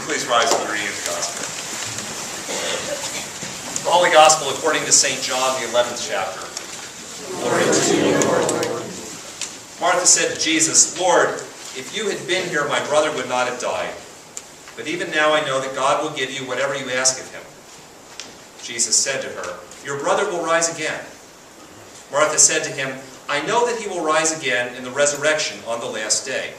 Please rise for the reading of the Gospel. The Holy Gospel according to St. John, the 11th chapter. Glory to you, Lord. Martha said to Jesus, Lord, if you had been here, my brother would not have died. But even now I know that God will give you whatever you ask of him. Jesus said to her, your brother will rise again. Martha said to him, I know that he will rise again in the resurrection on the last day.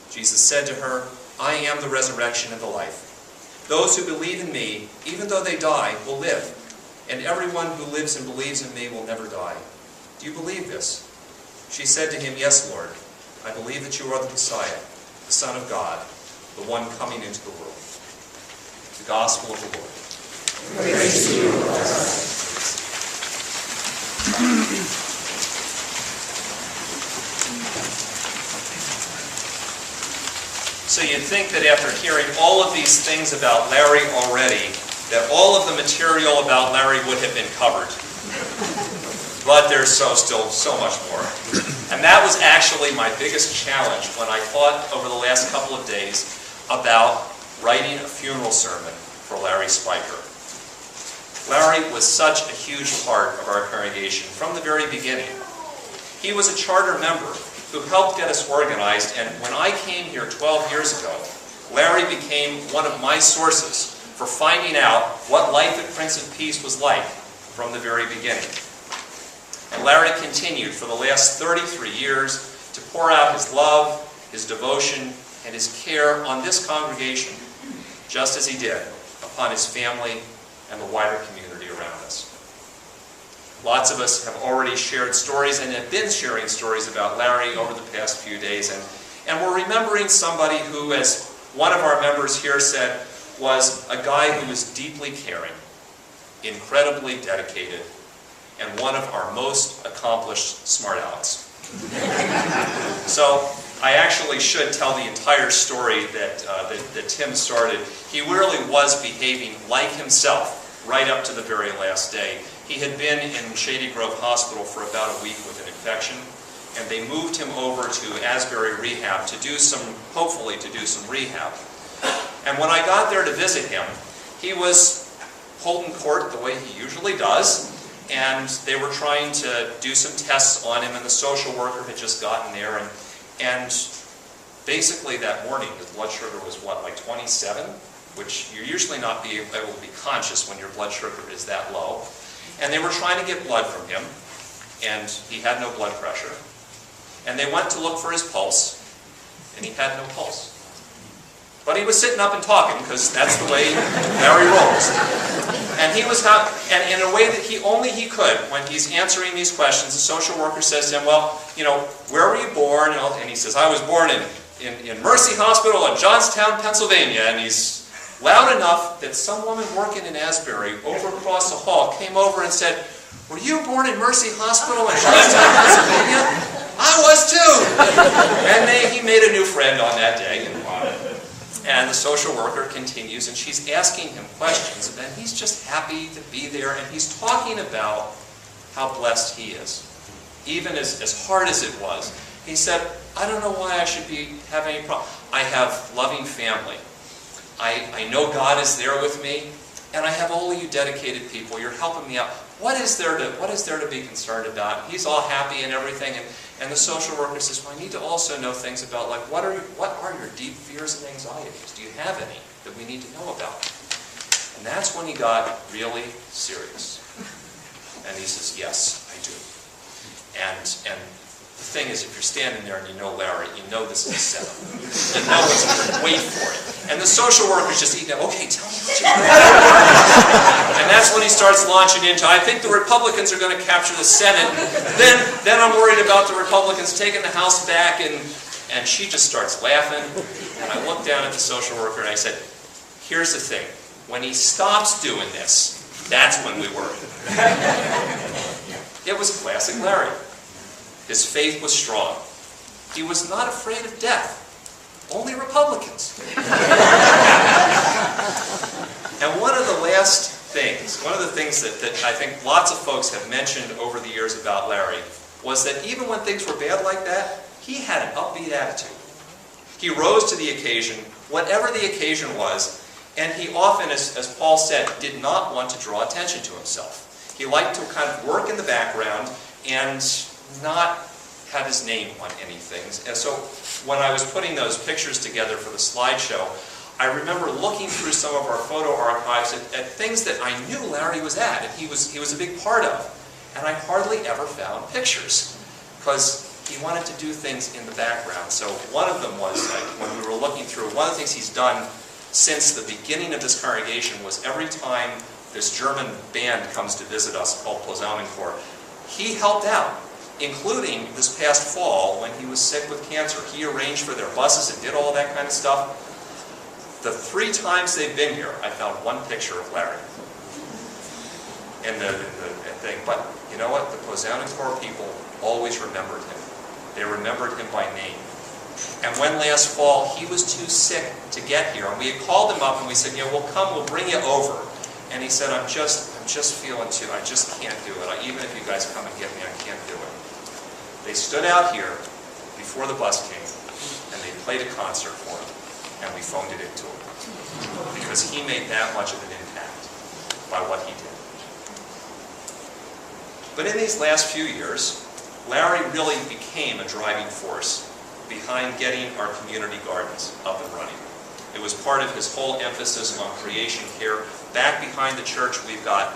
Jesus said to her, I am the resurrection and the life. Those who believe in me, even though they die, will live. And everyone who lives and believes in me will never die. Do you believe this? She said to him, yes, Lord. I believe that you are the Messiah, the Son of God, the one coming into the world. The Gospel of the Lord. Praise to you, Lord. So you'd think that after hearing all of these things about Larry already, that all of the material about Larry would have been covered. But there's still so much more. And that was actually my biggest challenge when I thought over the last couple of days about writing a funeral sermon for Larry Speicher. Larry was such a huge part of our congregation from the very beginning. He was a charter member who helped get us organized, and when I came here 12 years ago, Larry became one of my sources for finding out what life at Prince of Peace was like from the very beginning. And Larry continued for the last 33 years to pour out his love, his devotion, and his care on this congregation, just as he did upon his family and the wider community around us. Lots of us have already shared stories and have been sharing stories about Larry over the past few days, and we're remembering somebody who, as one of our members here said, was a guy who was deeply caring, incredibly dedicated, and one of our most accomplished smart alecks. So I actually should tell the entire story that Tim started. He really was behaving like himself right up to the very last day. He had been in Shady Grove Hospital for about a week with an infection, and they moved him over to Asbury Rehab to do hopefully to do some rehab. And when I got there to visit him, he was holding court the way he usually does, and they were trying to do some tests on him, and the social worker had just gotten there, and basically that morning his blood sugar was what, like 27? Which you're usually not able to be conscious when your blood sugar is that low. And they were trying to get blood from him, and he had no blood pressure. And they went to look for his pulse, and he had no pulse. But he was sitting up and talking, because that's the way Larry rolls. And he was and in a way that only he could, when he's answering these questions, the social worker says to him, well, you know, where were you born? And he says, I was born in Mercy Hospital in Johnstown, Pennsylvania. And he's loud enough that some woman working in Asbury over across the hall came over and said, were you born in Mercy Hospital in Johnstown, Pennsylvania? I was too! And he made a new friend on that day. And the social worker continues, and she's asking him questions, and he's just happy to be there, and he's talking about how blessed he is. Even as hard as it was. He said, I don't know why I should have any problem. I have loving family. I know God is there with me, and I have all of you dedicated people. You're helping me out. What is there to be concerned about? He's all happy and everything, and the social worker says, well, I need to also know things about, like, what are your deep fears and anxieties? Do you have any that we need to know about? And that's when he got really serious. And he says, yes, I do. And the thing is, if you're standing there and you know Larry, you know this is a setup. You know it's wait for it. And the social worker's just eating it. Okay, tell me what you know. And that's when he starts launching into, I think the Republicans are going to capture the Senate. Then I'm worried about the Republicans taking the House back. And she just starts laughing. And I look down at the social worker and I said, here's the thing. When he stops doing this, that's when we worry. It was classic Larry. His faith was strong. He was not afraid of death. Only Republicans. And one of the things that I think lots of folks have mentioned over the years about Larry was that even when things were bad like that, he had an upbeat attitude. He rose to the occasion, whatever the occasion was, and he often, as Paul said, did not want to draw attention to himself. He liked to kind of work in the background and not have his name on anything. And so when I was putting those pictures together for the slideshow, I remember looking through some of our photo archives at things that I knew Larry was at, and he was a big part of. And I hardly ever found pictures, because he wanted to do things in the background. So one of them was, when we were looking through, one of the things he's done since the beginning of this congregation was every time this German band comes to visit us called Posaunenchor, he helped out, including this past fall when he was sick with cancer. He arranged for their buses and did all that kind of stuff. The 3 times they've been here, I found one picture of Larry in the thing. But you know what? The Posaunenchor people always remembered him. They remembered him by name. And when last fall he was too sick to get here, and we had called him up and we said, we'll come, we'll bring you over. And he said, I'm just feeling too, I just can't do it. Even if you guys come and get me, I can't do it. They stood out here before the bus came, and they played a concert for him, and we phoned it into him. Because he made that much of an impact by what he did. But in these last few years, Larry really became a driving force behind getting our community gardens up and running. It was part of his whole emphasis on creation care. Back behind the church, we've got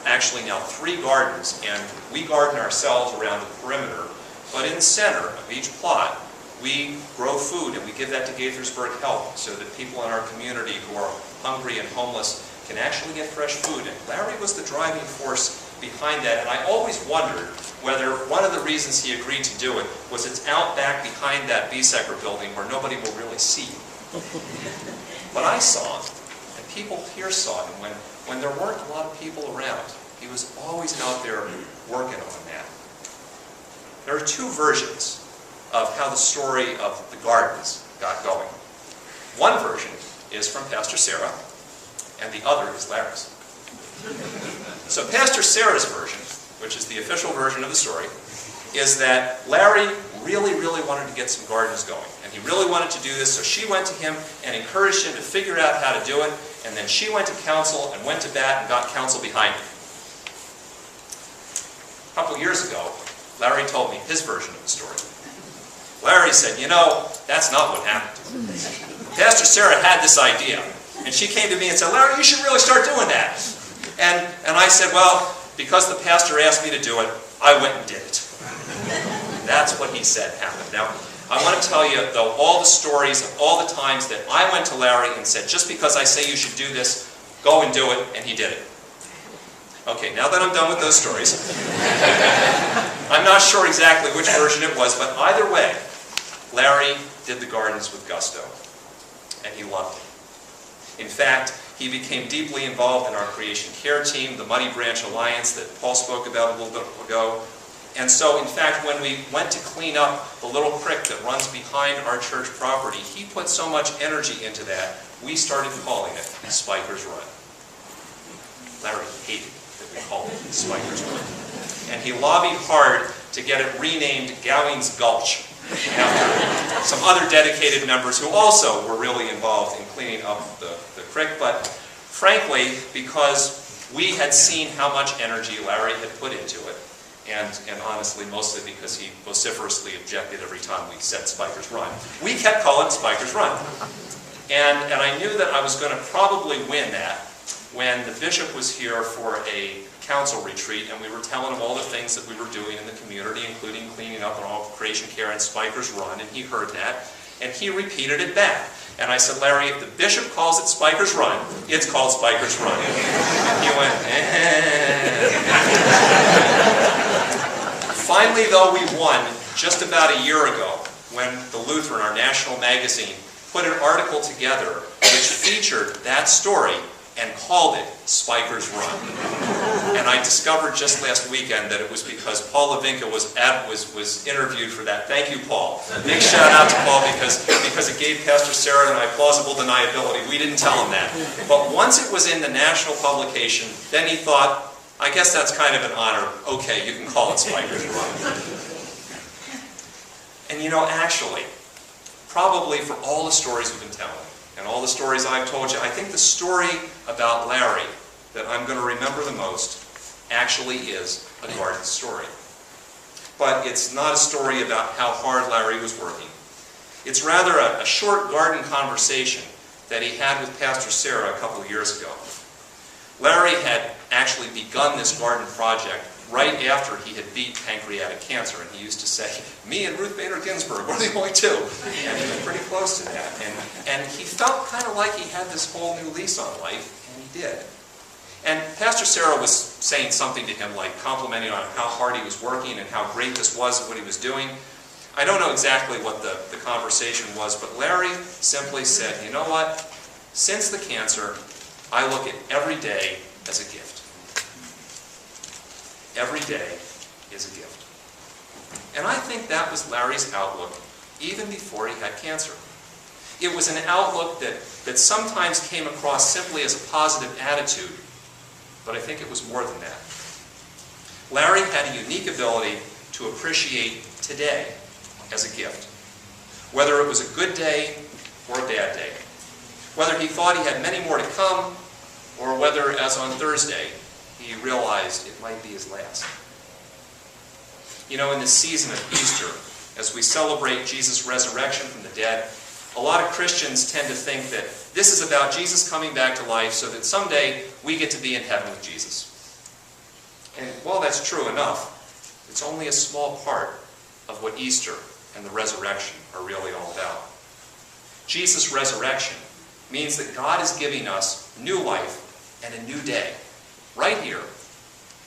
actually now 3 gardens, and we garden ourselves around the perimeter. But in the center of each plot, we grow food, and we give that to Gaithersburg Health so that people in our community who are hungry and homeless can actually get fresh food. And Larry was the driving force behind that, and I always wondered whether one of the reasons he agreed to do it was it's out back behind that Speicher building where nobody will really see you. But I saw him, and people here saw him when there weren't a lot of people around. He was always out there working on that. There are 2 versions of how the story of the gardens got going. One version is from Pastor Sarah, and the other is Larry's. So Pastor Sarah's version, which is the official version of the story, is that Larry really, really wanted to get some gardens going. And he really wanted to do this, so she went to him and encouraged him to figure out how to do it, and then she went to council and went to bat and got council behind him. A couple years ago, Larry told me his version of the story. Larry said, that's not what happened. Pastor Sarah had this idea, and she came to me and said, Larry, you should really start doing that. And I said, well, because the pastor asked me to do it, I went and did it. That's what he said happened. Now, I want to tell you, though, all the stories of all the times that I went to Larry and said, just because I say you should do this, go and do it, and he did it. Okay, now that I'm done with those stories, I'm not sure exactly which version it was, but either way, Larry did the gardens with gusto, and he loved it. In fact, he became deeply involved in our creation care team, the Muddy Branch Alliance that Paul spoke about a little bit ago. And so, in fact, when we went to clean up the little creek that runs behind our church property, he put so much energy into that, we started calling it Speicher's Run. Larry hated that we called it Speicher's Run. And he lobbied hard to get it renamed Gowing's Gulch, after some other dedicated members who also were really involved in cleaning up the creek. But frankly, because we had seen how much energy Larry had put into it, and honestly, mostly because he vociferously objected every time we said Speicher's Run, we kept calling it Speicher's Run. And I knew that I was going to probably win that when the bishop was here for a council retreat, and we were telling him all the things that we were doing in the community, including cleaning up and all creation care and Speicher's Run, and he heard that, and he repeated it back. And I said, Larry, if the bishop calls it Speicher's Run, it's called Speicher's Run. And he went, Finally, though, we won just about a year ago when the Lutheran, our national magazine, put an article together which featured that story and called it Speicher's Run. And I discovered just last weekend that it was because Paul Levinka was interviewed for that. Thank you, Paul. Big shout out to Paul because it gave Pastor Sarah and I plausible deniability. We didn't tell him that. But once it was in the national publication, then he thought, I guess that's kind of an honor. Okay, you can call it Speicher's Run. And actually, probably for all the stories we've been telling and all the stories I've told you, I think the story about Larry that I'm going to remember the most actually is a garden story. But it's not a story about how hard Larry was working. It's rather a short garden conversation that he had with Pastor Sarah a couple of years ago. Larry had actually begun this garden project right after he had beat pancreatic cancer, and he used to say, me and Ruth Bader Ginsburg were the only two. And he was pretty close to that. And he felt kind of like he had this whole new lease on life, and he did. And Pastor Sarah was saying something to him, like complimenting on how hard he was working and how great this was at what he was doing. I don't know exactly what the conversation was, but Larry simply said, you know what? Since the cancer, I look at every day as a gift. Every day is a gift. And I think that was Larry's outlook even before he had cancer. It was an outlook that sometimes came across simply as a positive attitude, but I think it was more than that. Larry had a unique ability to appreciate today as a gift, whether it was a good day or a bad day, whether he thought he had many more to come, or whether, as on Thursday, he realized it might be his last. You know, in this season of Easter, as we celebrate Jesus' resurrection from the dead, a lot of Christians tend to think that this is about Jesus coming back to life so that someday we get to be in heaven with Jesus. And while that's true enough, it's only a small part of what Easter and the resurrection are really all about. Jesus' resurrection means that God is giving us new life and a new day, right here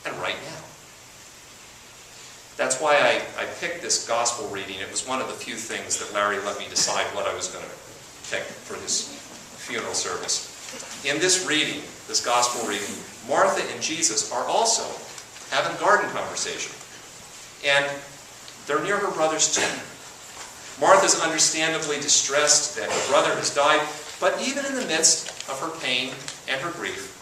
and right now. That's why I picked this gospel reading. It was one of the few things that Larry let me decide what I was going to pick for this funeral service. In this reading, this gospel reading, Martha and Jesus are also having a garden conversation. And they're near her brother's tomb. Martha's understandably distressed that her brother has died, but even in the midst of her pain and her grief,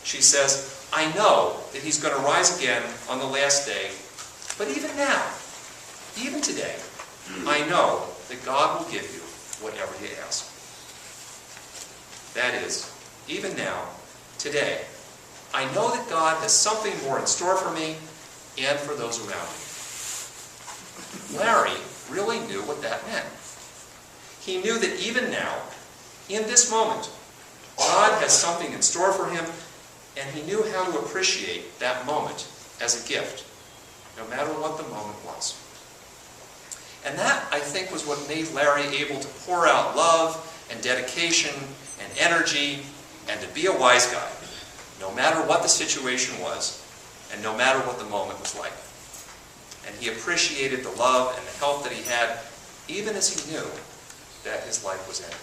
she says, I know that he's going to rise again on the last day, but even now, even today, I know that God will give you whatever you ask. That is, even now, today, I know that God has something more in store for me and for those around me. Larry really knew what that meant. He knew that even now, in this moment, God has something in store for him, and he knew how to appreciate that moment as a gift, no matter what the moment was. And that, I think, was what made Larry able to pour out love and dedication and energy and to be a wise guy, no matter what the situation was and no matter what the moment was like. And he appreciated the love and the help that he had, even as he knew that his life was ending.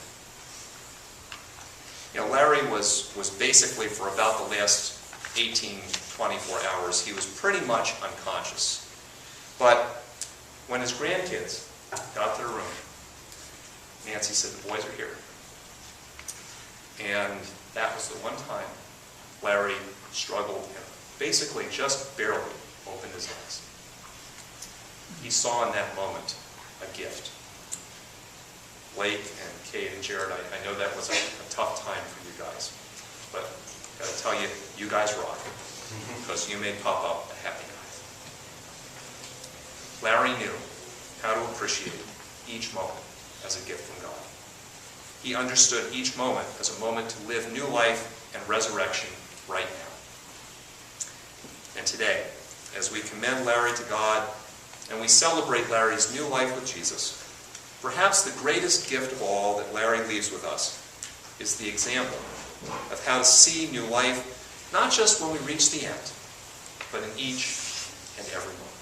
You know, Larry was basically, for about the last 18, 24 hours, he was pretty much unconscious. But when his grandkids got to the room, Nancy said, the boys are here. And that was the one time Larry struggled and basically just barely opened his eyes. He saw in that moment a gift. Blake and Kate and Jared, I know that was a tough time for you guys. But I've got to tell you, you guys rock. Because you made pop up a happy guy. Larry knew how to appreciate each moment as a gift from God. He understood each moment as a moment to live new life and resurrection right now. And today, as we commend Larry to God and we celebrate Larry's new life with Jesus, perhaps the greatest gift of all that Larry leaves with us is the example of how to see new life, not just when we reach the end, but in each and every moment.